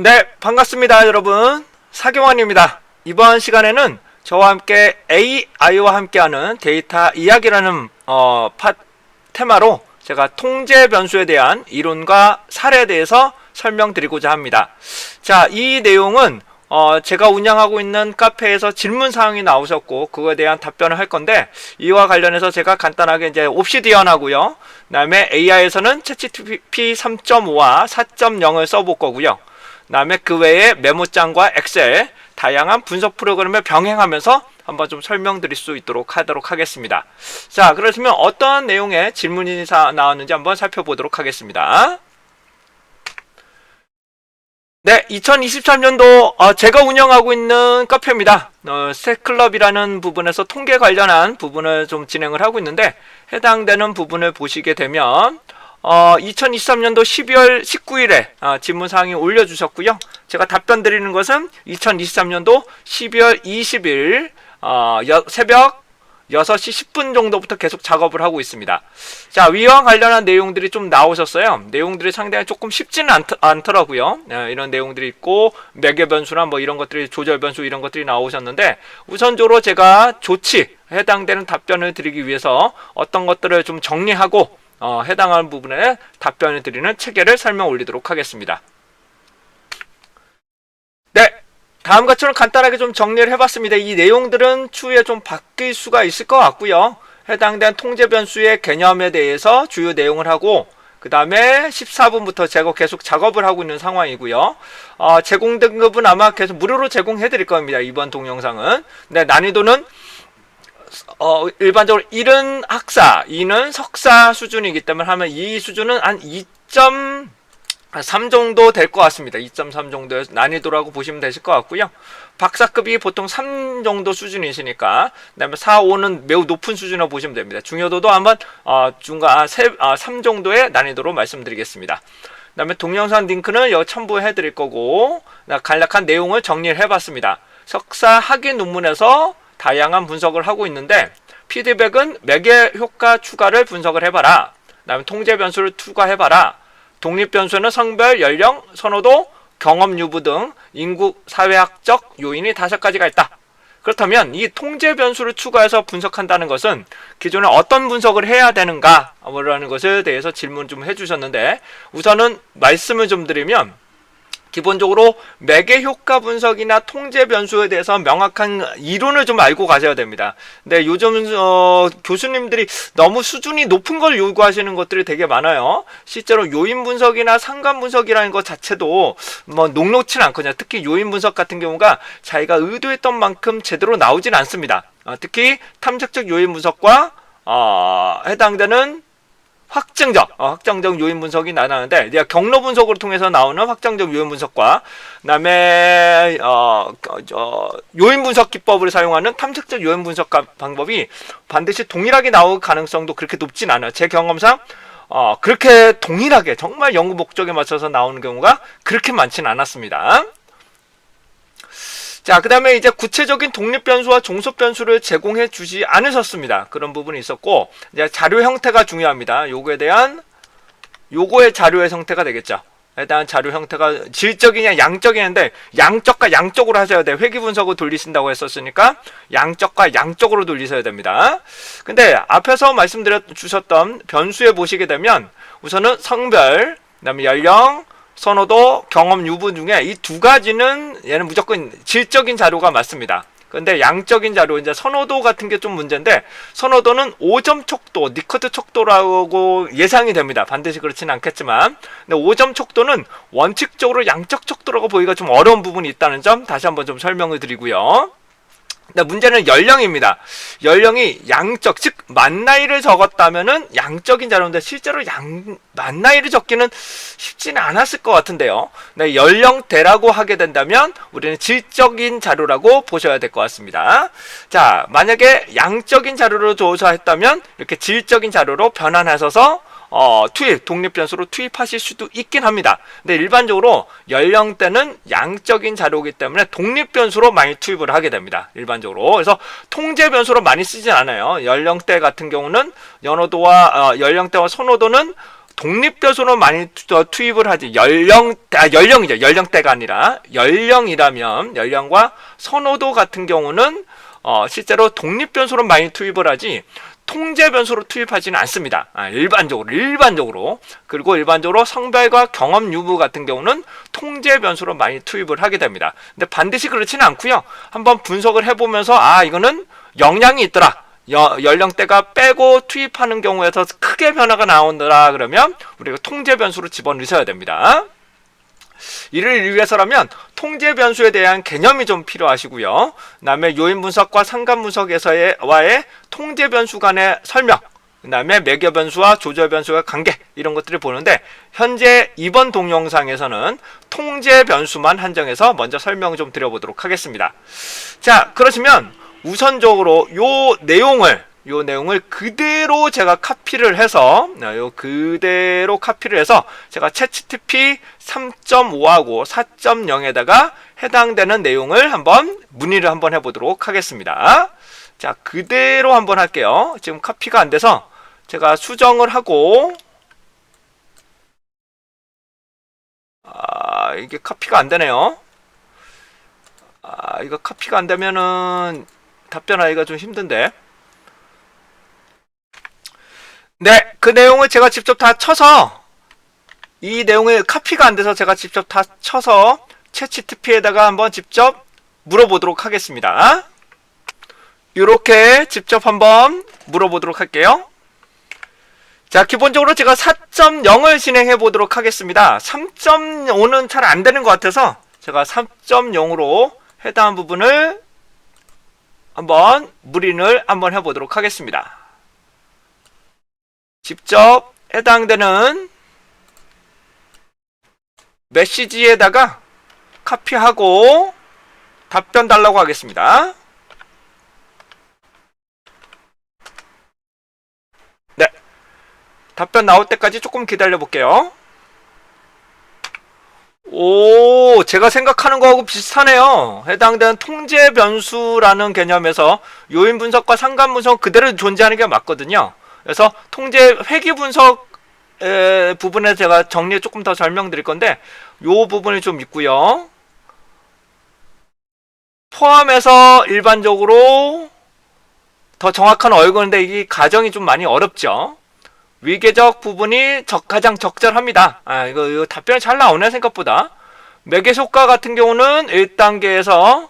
네, 반갑습니다, 여러분. 사경원입니다. 이번 시간에는 저와 함께 AI와 함께하는 데이터 이야기라는 테마로 제가 통제 변수에 대한 이론과 사례에 대해서 설명드리고자 합니다. 자, 이 내용은 제가 운영하고 있는 카페에서 질문 사항이 나오셨고 그거에 대한 답변을 할 건데, 이와 관련해서 제가 간단하게 이제 옵시디언하고요, 그 다음에 AI에서는 챗GPT 3.5와 4.0을 써볼 거고요. 그 다음에 그 외에 메모장과 엑셀, 다양한 분석 프로그램을 병행하면서 한번 좀 설명드릴 수 있도록 하도록 하겠습니다. 자, 그렇다면 어떤 내용의 질문이 나왔는지 한번 살펴보도록 하겠습니다. 네, 2023년도 제가 운영하고 있는 카페입니다. 스택클럽이라는 부분에서 통계 관련한 부분을 좀 진행을 하고 있는데, 해당되는 부분을 보시게 되면 2023년도 12월 19일에 질문사항이 올려주셨고요. 제가 답변 드리는 것은 2023년도 12월 20일 새벽 6시 10분 정도부터 계속 작업을 하고 있습니다. 자, 위와 관련한 내용들이 좀 나오셨어요. 내용들이 상당히 조금 쉽지는 않더라고요. 이런 내용들이 있고, 매개 변수나 뭐 이런 것들이, 조절 변수 이런 것들이 나오셨는데, 우선적으로 제가 해당되는 답변을 드리기 위해서 어떤 것들을 좀 정리하고 해당하는 부분에 답변을 드리는 체계를 설명 올리도록 하겠습니다. 네, 다음과처럼 간단하게 좀 정리를 해봤습니다. 이 내용들은 추후에 좀 바뀔 수가 있을 것 같고요. 해당된 통제 변수의 개념에 대해서 주요 내용을 하고, 그 다음에 14분부터 제가 계속 작업을 하고 있는 상황이고요. 제공 등급은 아마 계속 무료로 제공해 드릴 겁니다, 이번 동영상은. 네, 난이도는 일반적으로 1은 학사, 2는 석사 수준이기 때문에 하면 이 수준은 한 2.3 정도 될 것 같습니다. 2.3 정도의 난이도라고 보시면 되실 것 같고요. 박사급이 보통 3 정도 수준이시니까, 그 다음에 4, 5는 매우 높은 수준으로 보시면 됩니다. 중요도도 한번 3 정도의 난이도로 말씀드리겠습니다. 그 다음에 동영상 링크는 여기 첨부해 드릴 거고, 간략한 내용을 정리를 해봤습니다. 석사 학위 논문에서 다양한 분석을 하고 있는데, 피드백은 매개 효과 추가를 분석을 해봐라. 그 다음에 통제 변수를 추가해봐라. 독립 변수는 성별, 연령, 선호도, 경험 유무 등 인구 사회학적 요인이 5가지가 있다. 그렇다면 이 통제 변수를 추가해서 분석한다는 것은 기존에 어떤 분석을 해야 되는가 라는 것에 대해서 질문 좀 해주셨는데, 우선은 말씀을 좀 드리면, 기본적으로 매개 효과 분석이나 통제 변수에 대해서 명확한 이론을 좀 알고 가셔야 됩니다. 근데 요즘 교수님들이 너무 수준이 높은 걸 요구하시는 것들이 되게 많아요. 실제로 요인 분석이나 상관 분석이라는 것 자체도 뭐 녹록치는 않거든요. 특히 요인 분석 같은 경우가 자기가 의도했던 만큼 제대로 나오진 않습니다. 특히 탐색적 요인 분석과 해당되는 확정적 요인 분석이 나타나는데, 내가 경로 분석을 통해서 나오는 확정적 요인 분석과, 그 다음에 요인 분석 기법을 사용하는 탐색적 요인 분석 방법이 반드시 동일하게 나올 가능성도 그렇게 높진 않아요. 제 경험상 그렇게 동일하게 정말 연구 목적에 맞춰서 나오는 경우가 그렇게 많지는 않았습니다. 자, 그 다음에 이제 구체적인 독립 변수와 종속 변수를 제공해 주지 않으셨습니다. 그런 부분이 있었고, 이제 자료 형태가 중요합니다. 요거의 자료의 형태가 되겠죠. 일단 자료 형태가 질적이냐 양적이냐인데, 양적과 양적으로 하셔야 돼요. 회귀 분석을 돌리신다고 했었으니까 양적과 양적으로 돌리셔야 됩니다. 근데 앞에서 말씀드려 주셨던 변수에 보시게 되면, 우선은 성별, 그 다음에 연령, 선호도, 경험 유무 중에 이 2가지는 얘는 무조건 질적인 자료가 맞습니다. 근데 양적인 자료, 이제 선호도 같은 게 좀 문제인데, 선호도는 5점 촉도, 니커트 촉도라고 예상이 됩니다. 반드시 그렇지는 않겠지만, 근데 5점 촉도는 원칙적으로 양적 촉도라고 보기가 좀 어려운 부분이 있다는 점 다시 한번 좀 설명을 드리고요. 근데 문제는 연령입니다. 연령이 양적, 즉 만 나이를 적었다면은 양적인 자료인데, 실제로 만 나이를 적기는 쉽지는 않았을 것 같은데요. 네, 연령대라고 하게 된다면 우리는 질적인 자료라고 보셔야 될 것 같습니다. 자, 만약에 양적인 자료로 조사했다면 이렇게 질적인 자료로 변환하셔서 독립 변수로 투입하실 수도 있긴 합니다. 근데 일반적으로 연령대는 양적인 자료이기 때문에 독립 변수로 많이 투입을 하게 됩니다. 일반적으로. 그래서 통제 변수로 많이 쓰진 않아요. 연령대 같은 경우는 연령대와 선호도는 독립변수로 많이 투입을 하지. 연령이죠. 연령대가 아니라 연령이라면 연령과 선호도 같은 경우는 실제로 독립변수로 많이 투입을 하지 통제변수로 투입하지는 않습니다. 일반적으로. 그리고 일반적으로 성별과 경험 유무 같은 경우는 통제변수로 많이 투입을 하게 됩니다. 근데 반드시 그렇지는 않고요. 한번 분석을 해보면서 이거는 영향이 있더라. 연령대가 빼고 투입하는 경우에서 크게 변화가 나온다 그러면 우리가 통제변수로 집어넣으셔야 됩니다. 이를 위해서라면 통제 변수에 대한 개념이 좀 필요하시고요. 그 다음에 요인 분석과 상관 분석에서의 통제 변수 간의 설명, 그 다음에 매겨 변수와 조절 변수의 관계, 이런 것들을 보는데 현재 이번 동영상에서는 통제 변수만 한정해서 먼저 설명 좀 드려보도록 하겠습니다. 자, 그러시면 우선적으로 요 내용을 그대로 제가 카피를 해서 제가 챗GPT 3.5하고 4.0에다가 해당되는 내용을 문의를 한번 해보도록 하겠습니다. 자, 그대로 한번 할게요. 지금 카피가 안 돼서 제가 수정을 하고, 이게 카피가 안 되네요. 이거 카피가 안 되면은 답변하기가 좀 힘든데. 네, 그 내용을 제가 직접 다 쳐서, 이 내용을 카피가 안 돼서 제가 직접 다 쳐서 챗GPT에다가 한번 직접 물어보도록 하겠습니다. 이렇게 직접 한번 물어보도록 할게요. 자, 기본적으로 제가 4.0을 진행해 보도록 하겠습니다. 3.5는 잘 안 되는 것 같아서 제가 3.0으로 해당한 부분을 한번 물인을 한번 해보도록 하겠습니다. 직접 해당되는 메시지에다가 카피하고 답변 달라고 하겠습니다. 네, 답변 나올 때까지 조금 기다려 볼게요. 오, 제가 생각하는 거하고 비슷하네요. 해당되는 통제 변수라는 개념에서 요인 분석과 상관 분석 그대로 존재하는 게 맞거든요. 그래서 통제 회귀 분석 부분에 제가 정리 조금 더 설명드릴 건데 요 부분이 좀 있고요. 포함해서 일반적으로 더 정확한 얼굴인데 이 가정이 좀 많이 어렵죠. 위계적 부분이 가장 적절합니다. 이거 답변이 잘 나오네 생각보다. 매개 효과 같은 경우는 1단계에서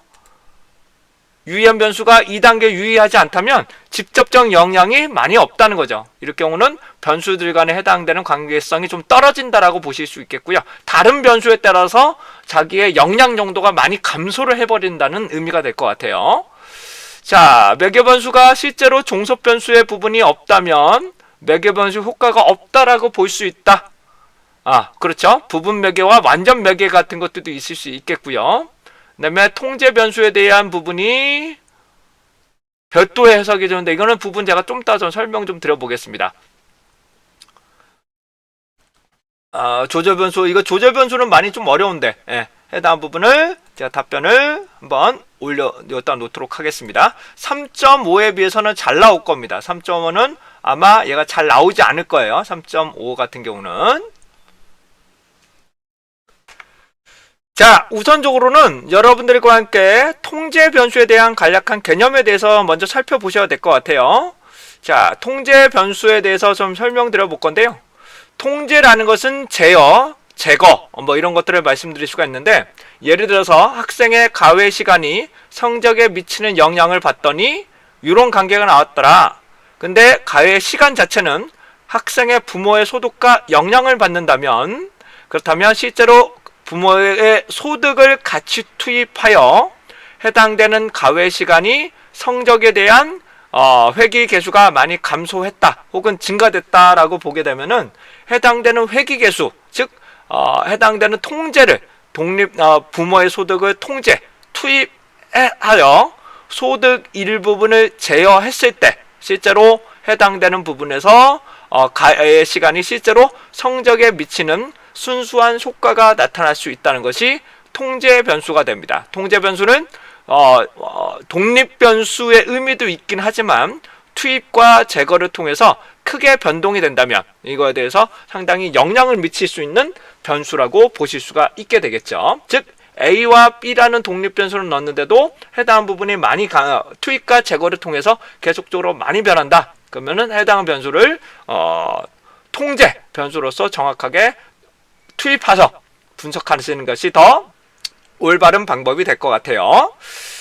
유의한 변수가 2단계 유의하지 않다면 직접적 영향이 많이 없다는 거죠. 이럴 경우는 변수들 간에 해당되는 관계성이 좀 떨어진다라고 보실 수 있겠고요. 다른 변수에 따라서 자기의 영향 정도가 많이 감소를 해버린다는 의미가 될 것 같아요. 자, 매개 변수가 실제로 종속 변수의 부분이 없다면 매개 변수 효과가 없다라고 볼 수 있다. 그렇죠. 부분 매개와 완전 매개 같은 것들도 있을 수 있겠고요. 그 다음에 통제 변수에 대한 부분이 별도의 해석이 되는데 이거는 부분 제가 좀 이따 좀 설명 좀 드려보겠습니다. 조절 변수, 이거 조절 변수는 많이 좀 어려운데 해당 부분을 제가 답변을 한번 여기다 놓도록 하겠습니다. 3.5에 비해서는 잘 나올 겁니다. 3.5는 아마 얘가 잘 나오지 않을 거예요. 3.5 같은 경우는. 자, 우선적으로는 여러분들과 함께 통제 변수에 대한 간략한 개념에 대해서 먼저 살펴보셔야 될 것 같아요. 자, 통제 변수에 대해서 좀 설명드려 볼 건데요. 통제라는 것은 제어, 제거, 이런 것들을 말씀드릴 수가 있는데, 예를 들어서 학생의 가외 시간이 성적에 미치는 영향을 봤더니 이런 관계가 나왔더라. 근데 가외 시간 자체는 학생의 부모의 소득과 영향을 받는다면, 그렇다면 실제로 부모의 소득을 같이 투입하여 해당되는 가외 시간이 성적에 대한 회귀 개수가 많이 감소했다 혹은 증가됐다라고 보게 되면은 해당되는 회귀 개수, 즉 해당되는 통제를 부모의 소득을 투입하여 소득 일부분을 제어했을 때 실제로 해당되는 부분에서 가외 시간이 실제로 성적에 미치는 순수한 효과가 나타날 수 있다는 것이 통제 변수가 됩니다. 통제 변수는 독립 변수의 의미도 있긴 하지만 투입과 제거를 통해서 크게 변동이 된다면 이거에 대해서 상당히 영향을 미칠 수 있는 변수라고 보실 수가 있게 되겠죠. 즉 A와 B라는 독립 변수를 넣었는데도 해당 부분이 많이 투입과 제거를 통해서 계속적으로 많이 변한다. 그러면은 해당 변수를 통제 변수로서 정확하게 투입해서 분석하시는 것이 더 올바른 방법이 될 것 같아요.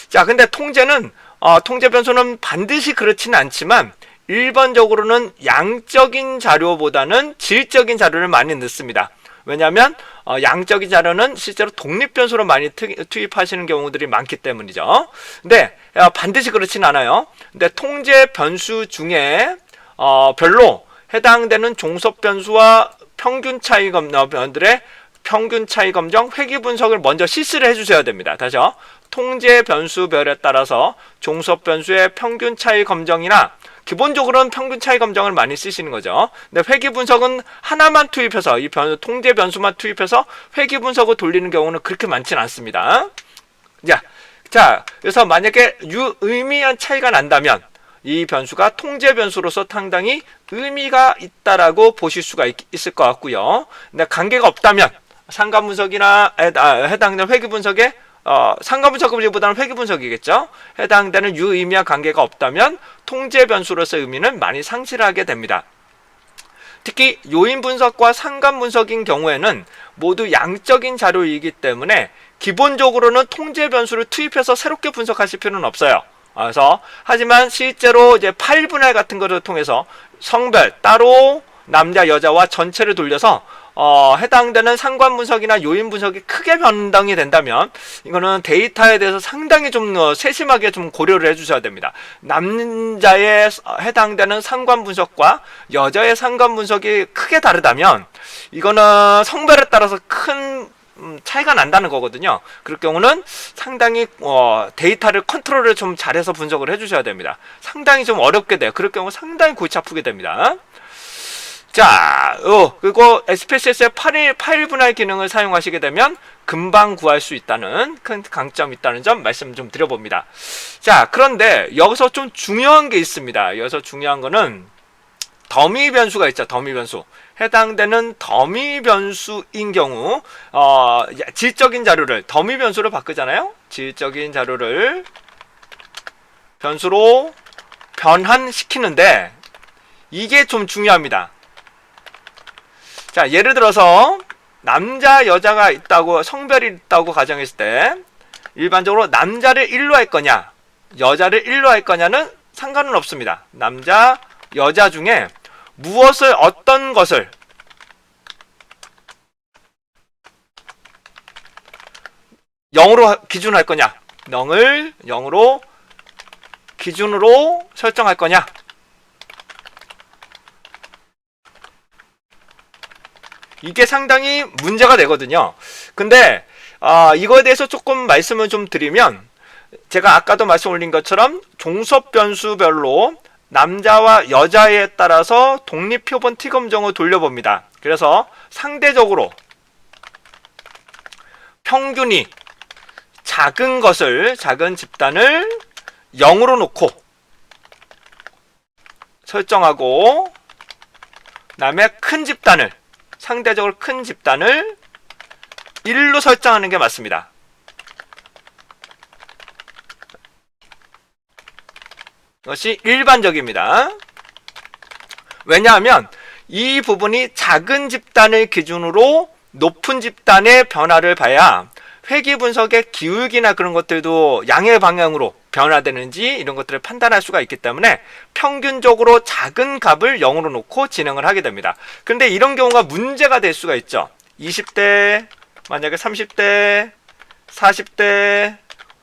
자, 근데 통제 변수는 반드시 그렇지는 않지만 일반적으로는 양적인 자료보다는 질적인 자료를 많이 넣습니다. 왜냐하면 양적인 자료는 실제로 독립 변수로 많이 투입하시는 경우들이 많기 때문이죠. 근데 반드시 그렇진 않아요. 근데 통제 변수 중에 별로 해당되는 종속 변수와 평균 차이 변들의 평균 차이 검정, 회귀 분석을 먼저 실시를 해주셔야 됩니다. 다시요. 통제 변수별에 따라서 종속 변수의 평균 차이 검정이나 기본적으로는 평균 차이 검정을 많이 쓰시는 거죠. 근데 회귀 분석은 하나만 투입해서 이 통제 변수만 투입해서 회귀 분석을 돌리는 경우는 그렇게 많지는 않습니다. 자, 그래서 만약에 유의미한 차이가 난다면 이 변수가 통제 변수로서 상당히 의미가 있다라고 보실 수가 있을 것 같고요. 근데 관계가 없다면 상관 분석이나 해당되는 회귀 분석에 상관 분석보다는 회귀 분석이겠죠. 해당되는 유의미한 관계가 없다면 통제 변수로서의 의미는 많이 상실하게 됩니다. 특히 요인 분석과 상관 분석인 경우에는 모두 양적인 자료이기 때문에 기본적으로는 통제 변수를 투입해서 새롭게 분석하실 필요는 없어요. 그래서 하지만 실제로 이제 파일 분할 같은 것을 통해서 성별 따로 남자 여자와 전체를 돌려서 해당되는 상관 분석이나 요인 분석이 크게 변동이 된다면 이거는 데이터에 대해서 상당히 좀 세심하게 좀 고려를 해주셔야 됩니다. 남자의 해당되는 상관 분석과 여자의 상관 분석이 크게 다르다면 이거는 성별에 따라서 큰 차이가 난다는 거거든요. 그럴 경우는 상당히 데이터를 컨트롤을 좀 잘해서 분석을 해주셔야 됩니다. 상당히 좀 어렵게 돼요. 그럴 경우 상당히 골치 아프게 됩니다. 자, 그리고 SPSS의 파일 분할 기능을 사용하시게 되면 금방 구할 수 있다는 큰 강점이 있다는 점 말씀 좀 드려봅니다. 자, 그런데 여기서 좀 중요한 게 있습니다. 여기서 중요한 거는 더미 변수가 있죠. 더미 변수. 해당되는 더미 변수인 경우 질적인 자료를 더미 변수로 바꾸잖아요. 질적인 자료를 변수로 변환시키는데 이게 좀 중요합니다. 자, 예를 들어서 남자 여자가 있다고 성별이 있다고 가정했을 때 일반적으로 남자를 1로 할 거냐 여자를 1로 할 거냐는 상관은 없습니다. 남자 여자 중에 무엇을 어떤 것을 영으로 기준할 거냐 0을 0으로 기준으로 설정할 거냐 이게 상당히 문제가 되거든요. 근데 이거에 대해서 조금 말씀을 좀 드리면 제가 아까도 말씀 올린 것처럼 종속 변수별로 남자와 여자에 따라서 독립표본 T검정을 돌려봅니다. 그래서 상대적으로 평균이 작은 집단을 0으로 놓고 설정하고 그다음에 큰 집단을 상대적으로 큰 집단을 1로 설정하는 게 맞습니다. 이것이 일반적입니다. 왜냐하면 이 부분이 작은 집단을 기준으로 높은 집단의 변화를 봐야 회귀 분석의 기울기나 그런 것들도 양의 방향으로 변화되는지 이런 것들을 판단할 수가 있기 때문에 평균적으로 작은 값을 0으로 놓고 진행을 하게 됩니다. 그런데 이런 경우가 문제가 될 수가 있죠. 20대, 만약에 30대, 40대,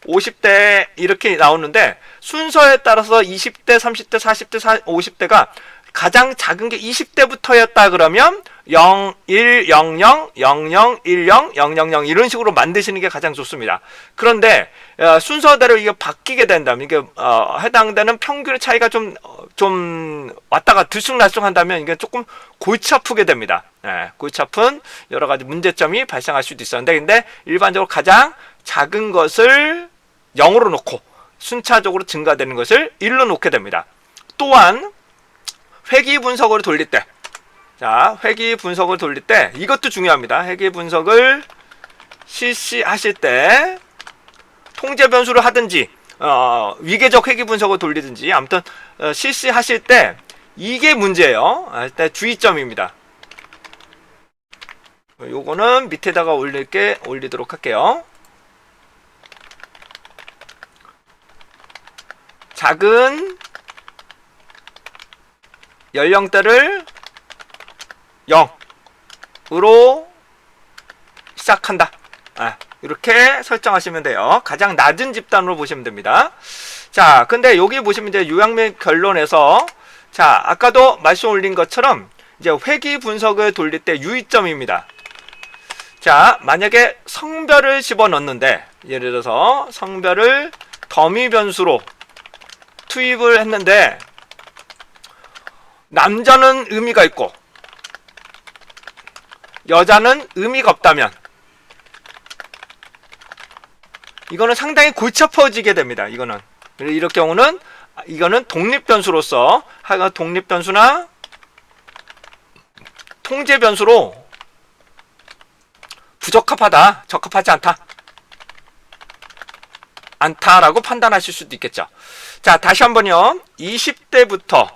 50대 이렇게 나오는데 순서에 따라서 20대, 30대, 40대, 50대가 가장 작은 게 20대부터였다 그러면 0, 1, 0, 0, 0, 0, 1, 0, 0, 0, 0 이런 식으로 만드시는 게 가장 좋습니다. 그런데 순서대로 이게 바뀌게 된다면 이게 해당되는 평균의 차이가 좀 왔다가 들쑥날쑥한다면 이게 조금 골치 아프게 됩니다. 골치 아픈 여러 가지 문제점이 발생할 수도 있었는데 근데 일반적으로 가장 작은 것을 0으로 놓고 순차적으로 증가되는 것을 1로 놓게 됩니다. 또한 회귀 분석으로 돌릴 때, 자, 회귀 분석을 돌릴 때 이것도 중요합니다. 회귀 분석을 실시하실 때 통제 변수를 하든지 위계적 회귀 분석을 돌리든지 아무튼 실시하실 때 이게 문제예요. 일단 주의점입니다. 요거는 밑에다가 올리도록 할게요. 작은 연령대를 0으로 시작한다. 이렇게 설정하시면 돼요. 가장 낮은 집단으로 보시면 됩니다. 자, 근데 여기 보시면 이제 요약 및 결론에서, 자, 아까도 말씀 올린 것처럼 이제 회귀 분석을 돌릴 때 유의점입니다. 자, 만약에 성별을 집어넣는데, 예를 들어서 성별을 더미 변수로 투입을 했는데 남자는 의미가 있고 여자는 의미가 없다면 이거는 상당히 골치 아파지게 됩니다. 이럴 경우는 이거는 독립변수로서 하여간 독립변수나 통제변수로 부적합하다, 적합하지 않다라고 판단하실 수도 있겠죠. 자, 다시 한번요. 20대부터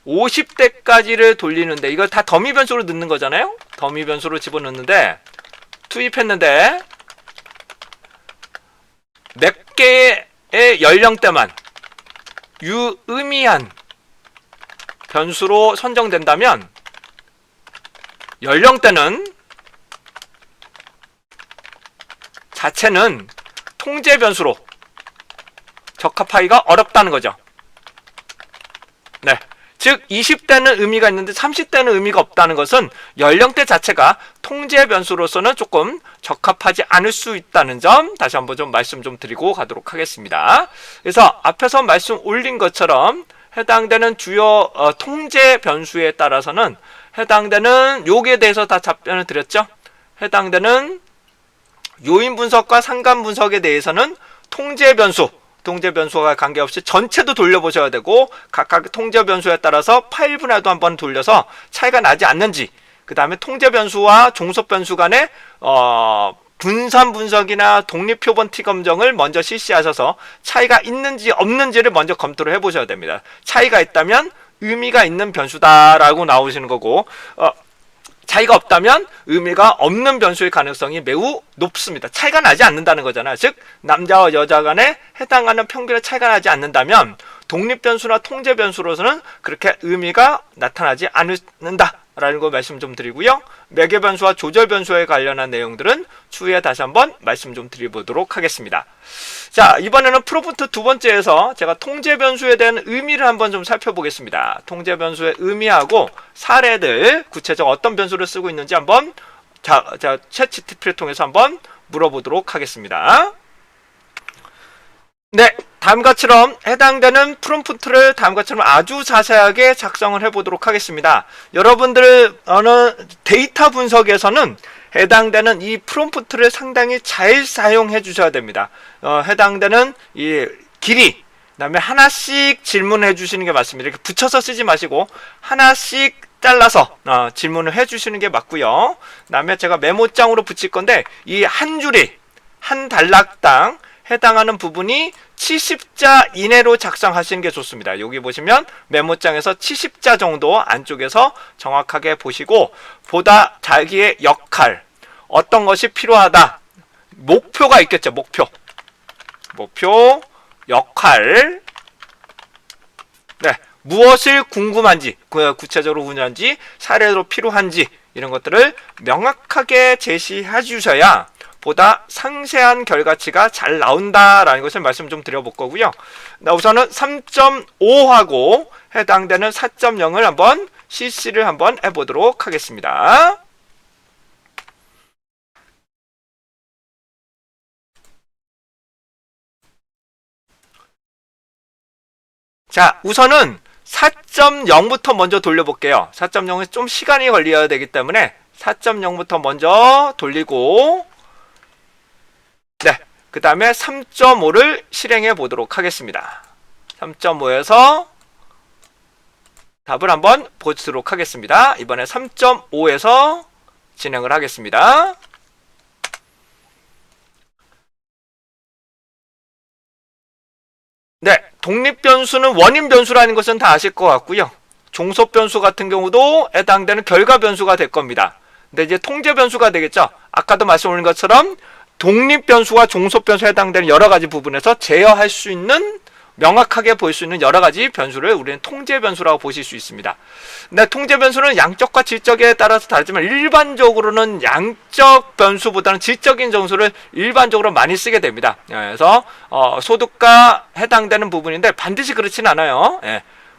50대까지를 돌리는데 이걸 다 더미 변수로 넣는 거잖아요. 더미 변수로 집어넣는데 투입했는데 몇 개의 연령대만 유의미한 변수로 선정된다면 연령대는 자체는 통제 변수로 적합하기가 어렵다는 거죠. 네. 즉 20대는 의미가 있는데 30대는 의미가 없다는 것은 연령대 자체가 통제 변수로서는 조금 적합하지 않을 수 있다는 점 다시 한번 좀 말씀 좀 드리고 가도록 하겠습니다. 그래서 앞에서 말씀 올린 것처럼 해당되는 주요 통제 변수에 따라서는 해당되는 요기에 대해서 다 답변을 드렸죠. 해당되는 요인 분석과 상관 분석에 대해서는 통제 변수와 관계없이 전체도 돌려보셔야 되고 각각 통제 변수에 따라서 파일 분할도 한번 돌려서 차이가 나지 않는지, 그 다음에 통제 변수와 종속 변수 간의 분산 분석이나 독립 표본 티 검정을 먼저 실시하셔서 차이가 있는지 없는지를 먼저 검토를 해보셔야 됩니다. 차이가 있다면 의미가 있는 변수다라고 나오시는 거고, 차이가 없다면 의미가 없는 변수의 가능성이 매우 높습니다. 차이가 나지 않는다는 거잖아요. 즉 남자와 여자 간에 해당하는 평균의 차이가 나지 않는다면 독립 변수나 통제 변수로서는 그렇게 의미가 나타나지 않는다라는 거 말씀 좀 드리고요. 매개 변수와 조절 변수에 관련한 내용들은 추후에 다시 한번 말씀 좀 드려보도록 하겠습니다. 자, 이번에는 프로프트 두 번째에서 제가 통제 변수에 대한 의미를 한번 좀 살펴보겠습니다. 통제 변수의 의미하고 사례들, 구체적으로 어떤 변수를 쓰고 있는지 한번 챗GPT를 통해서 한번 물어보도록 하겠습니다. 네, 다음과처럼 해당되는 프롬프트를 다음과처럼 아주 자세하게 작성을 해보도록 하겠습니다. 여러분들 어느 데이터 분석에서는 해당되는 이 프롬프트를 상당히 잘 사용해 주셔야 됩니다. 해당되는 이 길이, 그다음에 하나씩 질문해 주시는 게 맞습니다. 이렇게 붙여서 쓰지 마시고 하나씩 잘라서 질문을 해 주시는 게 맞고요. 그다음에 제가 메모장으로 붙일 건데 이 한 줄이 한 단락당 해당하는 부분이 70자 이내로 작성하시는 게 좋습니다. 여기 보시면 메모장에서 70자 정도 안쪽에서 정확하게 보시고 보다 자기의 역할, 어떤 것이 필요하다, 목표가 있겠죠. 목표, 역할, 네, 무엇을 궁금한지, 구체적으로 궁금한지, 사례로 필요한지 이런 것들을 명확하게 제시해 주셔야 보다 상세한 결과치가 잘 나온다라는 것을 말씀 좀 드려볼 거고요. 우선은 3.5하고 해당되는 4.0을 한번 실시를 한번 해보도록 하겠습니다. 자, 우선은 4.0부터 먼저 돌려볼게요. 4.0은 좀 시간이 걸려야 되기 때문에 4.0부터 먼저 돌리고, 네, 그 다음에 3.5를 실행해 보도록 하겠습니다. 3.5에서 답을 한번 보도록 하겠습니다. 이번에 3.5에서 진행을 하겠습니다. 네, 독립변수는 원인변수라는 것은 다 아실 것 같고요. 종속변수 같은 경우도 해당되는 결과변수가 될 겁니다. 근데 이제 통제변수가 되겠죠. 아까도 말씀드린 것처럼 독립변수와 종속변수에 해당되는 여러 가지 부분에서 제어할 수 있는, 명확하게 볼 수 있는 여러 가지 변수를 우리는 통제변수라고 보실 수 있습니다. 근데 통제변수는 양적과 질적에 따라서 다르지만 일반적으로는 양적 변수보다는 질적인 정수를 일반적으로 많이 쓰게 됩니다. 그래서 소득과 해당되는 부분인데 반드시 그렇진 않아요.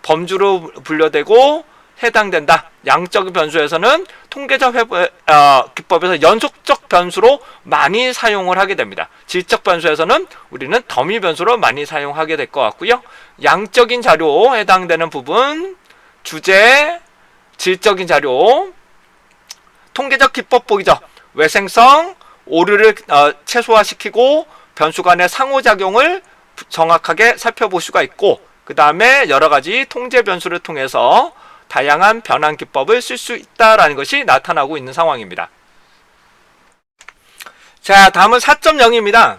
범주로 분류되고 해당된다. 양적 변수에서는 통계적 기법에서 연속적 변수로 많이 사용을 하게 됩니다. 질적 변수에서는 우리는 더미 변수로 많이 사용하게 될 것 같고요. 양적인 자료 해당되는 부분, 주제, 질적인 자료, 통계적 기법 보이죠. 외생성, 오류를 최소화시키고 변수 간의 상호작용을 정확하게 살펴볼 수가 있고, 그 다음에 여러 가지 통제 변수를 통해서 다양한 변환 기법을 쓸 수 있다라는 것이 나타나고 있는 상황입니다. 자, 다음은 4.0입니다.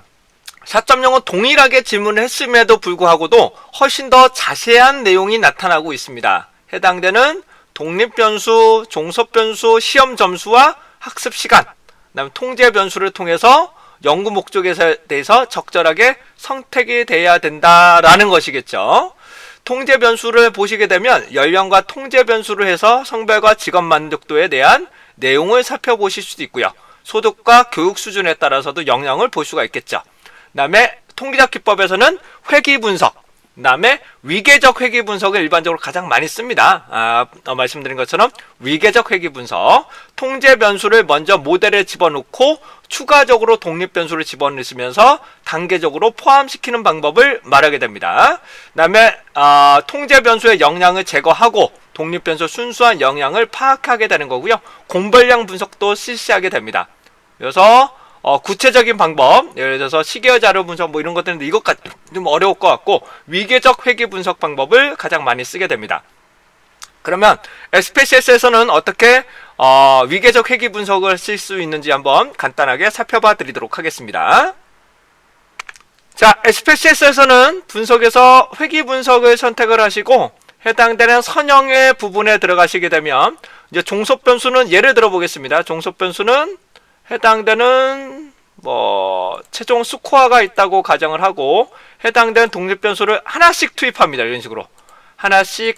4.0은 동일하게 질문을 했음에도 불구하고도 훨씬 더 자세한 내용이 나타나고 있습니다. 해당되는 독립변수, 종속변수, 시험 점수와 학습 시간, 그다음에 통제 변수를 통해서 연구 목적에 대해서 적절하게 선택이 돼야 된다라는 것이겠죠. 통제 변수를 보시게 되면 연령과 통제 변수를 해서 성별과 직업 만족도에 대한 내용을 살펴보실 수도 있고요. 소득과 교육 수준에 따라서도 영향을 볼 수가 있겠죠. 그 다음에 통계적 기법에서는 회귀 분석, 그 다음에 위계적 회귀 분석을 일반적으로 가장 많이 씁니다. 말씀드린 것처럼 위계적 회귀 분석, 통제 변수를 먼저 모델에 집어넣고 추가적으로 독립 변수를 집어넣으면서 단계적으로 포함시키는 방법을 말하게 됩니다. 그 다음에 통제 변수의 영향을 제거하고 독립 변수 순수한 영향을 파악하게 되는 거고요. 공별량 분석도 실시하게 됩니다. 그래서 구체적인 방법, 예를 들어서 시계열 자료 분석 이런 것들인데 이것까지 좀 어려울 것 같고 위계적 회귀 분석 방법을 가장 많이 쓰게 됩니다. 그러면 SPSS에서는 어떻게 위계적 회귀 분석을 쓸 수 있는지 한번 간단하게 살펴봐 드리도록 하겠습니다. 자, SPSS에서는 분석에서 회귀 분석을 선택을 하시고 해당되는 선형의 부분에 들어가시게 되면 이제 종속 변수는 예를 들어 보겠습니다. 종속 변수는 해당되는 최종 스코어가 있다고 가정을 하고 해당되는 독립 변수를 하나씩 투입합니다. 이런 식으로 하나씩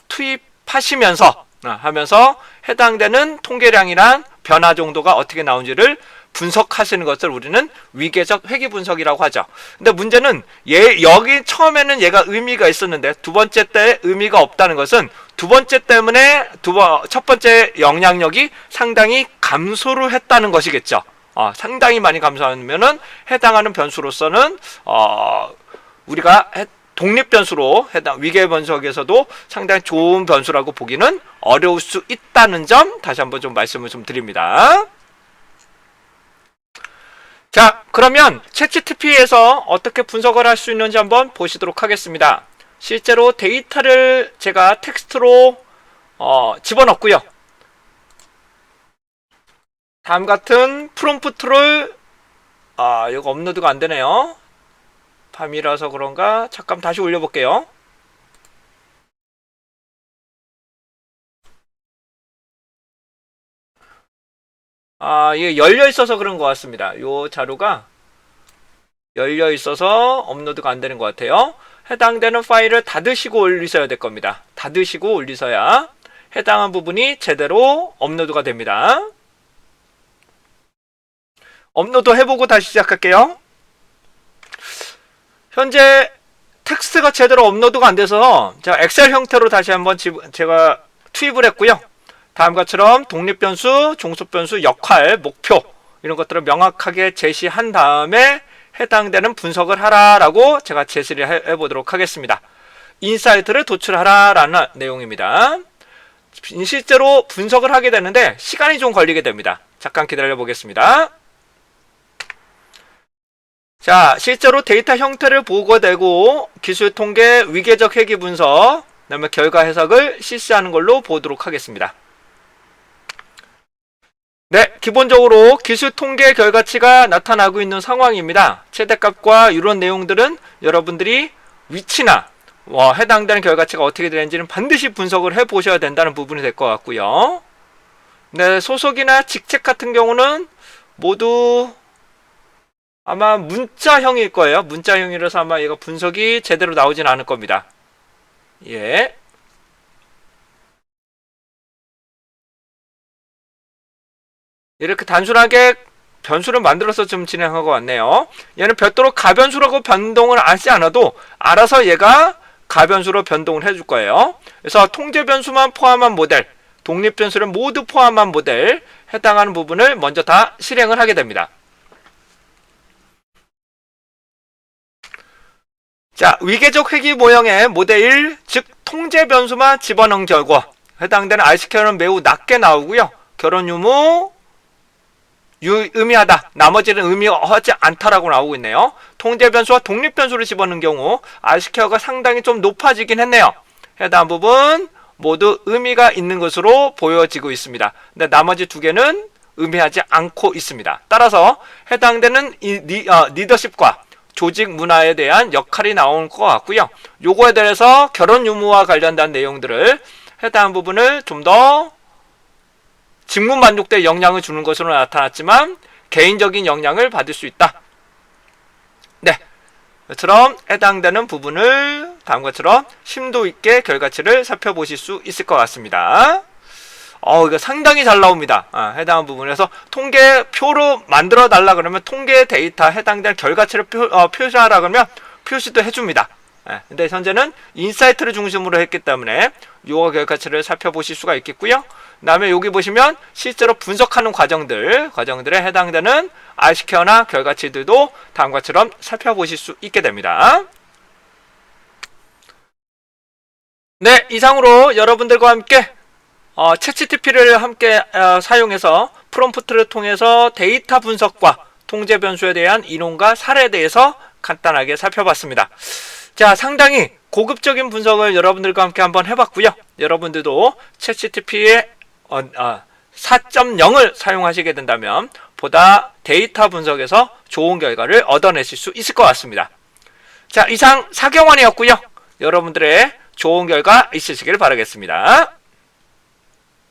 투입하시면서 하면서 해당되는 통계량이란 변화 정도가 어떻게 나온지를 분석하시는 것을 우리는 위계적 회귀 분석이라고 하죠. 근데 문제는 여기 처음에는 얘가 의미가 있었는데 두 번째 때 의미가 없다는 것은 두 번째 때문에 첫 번째 영향력이 상당히 감소를 했다는 것이겠죠. 상당히 많이 감소하면은 해당하는 변수로서는 우리가 독립 변수로 위계 분석에서도 상당히 좋은 변수라고 보기는 어려울 수 있다는 점 다시 한번 좀 말씀을 좀 드립니다. 자, 그러면 챗GPT에서 어떻게 분석을 할 수 있는지 한번 보시도록 하겠습니다. 실제로 데이터를 제가 텍스트로 집어넣고요. 다음 같은 프롬프트를 이거 업로드가 안 되네요. 밤이라서 그런가? 잠깐 다시 올려볼게요. 이게 열려 있어서 그런 것 같습니다. 요 자료가 열려 있어서 업로드가 안 되는 것 같아요. 해당되는 파일을 닫으시고 올리셔야 될 겁니다. 닫으시고 올리셔야 해당한 부분이 제대로 업로드가 됩니다. 업로드 해보고 다시 시작할게요. 현재 텍스트가 제대로 업로드가 안 돼서 제가 엑셀 형태로 다시 한번 제가 투입을 했고요. 다음과 같처럼 독립변수, 종속변수, 역할, 목표 이런 것들을 명확하게 제시한 다음에 해당되는 분석을 하라라고 제가 제시를 해보도록 하겠습니다. 인사이트를 도출하라라는 내용입니다. 실제로 분석을 하게 되는데 시간이 좀 걸리게 됩니다. 잠깐 기다려 보겠습니다. 자, 실제로 데이터 형태를 보고되고 기술 통계, 위계적 회귀 분석, 그다음에 결과 해석을 실시하는 걸로 보도록 하겠습니다. 네, 기본적으로 기술 통계 결과치가 나타나고 있는 상황입니다. 최대값과 이런 내용들은 여러분들이 위치나 해당되는 결과치가 어떻게 되는지는 반드시 분석을 해보셔야 된다는 부분이 될 것 같고요. 네, 소속이나 직책 같은 경우는 모두 아마 문자형일 거예요. 문자형이라서 아마 얘가 분석이 제대로 나오진 않을 겁니다. 예. 이렇게 단순하게 변수를 만들어서 좀 진행하고 왔네요. 얘는 별도로 가변수라고 변동을 하지 않아도 알아서 얘가 가변수로 변동을 해줄 거예요. 그래서 통제 변수만 포함한 모델, 독립 변수를 모두 포함한 모델, 해당하는 부분을 먼저 다 실행을 하게 됩니다. 자, 위계적 회귀 모형의 모델 1, 즉 통제 변수만 집어넣은 결과 해당되는 RCK는 매우 낮게 나오고요. 결혼 유무 의미하다, 나머지는 의미하지 않다라고 나오고 있네요. 통제 변수와 독립 변수를 집어넣은 경우 RCK가 상당히 좀 높아지긴 했네요. 해당 부분 모두 의미가 있는 것으로 보여지고 있습니다. 근데 나머지 두 개는 의미하지 않고 있습니다. 따라서 해당되는 리더십과 조직 문화에 대한 역할이 나올 것 같고요. 요거에 대해서 결혼 유무와 관련된 내용들을 해당 부분을 좀 더 직무 만족도에 영향을 주는 것으로 나타났지만 개인적인 영향을 받을 수 있다. 네, 이처럼 해당되는 부분을 다음과 같처럼 심도 있게 결과치를 살펴보실 수 있을 것 같습니다. 이거 상당히 잘 나옵니다. 해당 부분에서 통계표로 만들어 달라 그러면 통계 데이터 해당되는 결과치를 표시하라 그러면 표시도 해줍니다. 근데 현재는 인사이트를 중심으로 했기 때문에 요거 결과치를 살펴보실 수가 있겠고요. 그 다음에 여기 보시면 실제로 분석하는 과정들에 해당되는 RCK나 결과치들도 다음과 같처럼 살펴보실 수 있게 됩니다. 네, 이상으로 여러분들과 함께 챗GPT를 함께 사용해서 프롬프트를 통해서 데이터 분석과 통제 변수에 대한 이론과 사례에 대해서 간단하게 살펴봤습니다. 자, 상당히 고급적인 분석을 여러분들과 함께 한번 해봤고요. 여러분들도 챗GPT의 4.0을 사용하시게 된다면 보다 데이터 분석에서 좋은 결과를 얻어내실 수 있을 것 같습니다. 자, 이상 사경환이었고요. 여러분들의 좋은 결과 있으시길 바라겠습니다.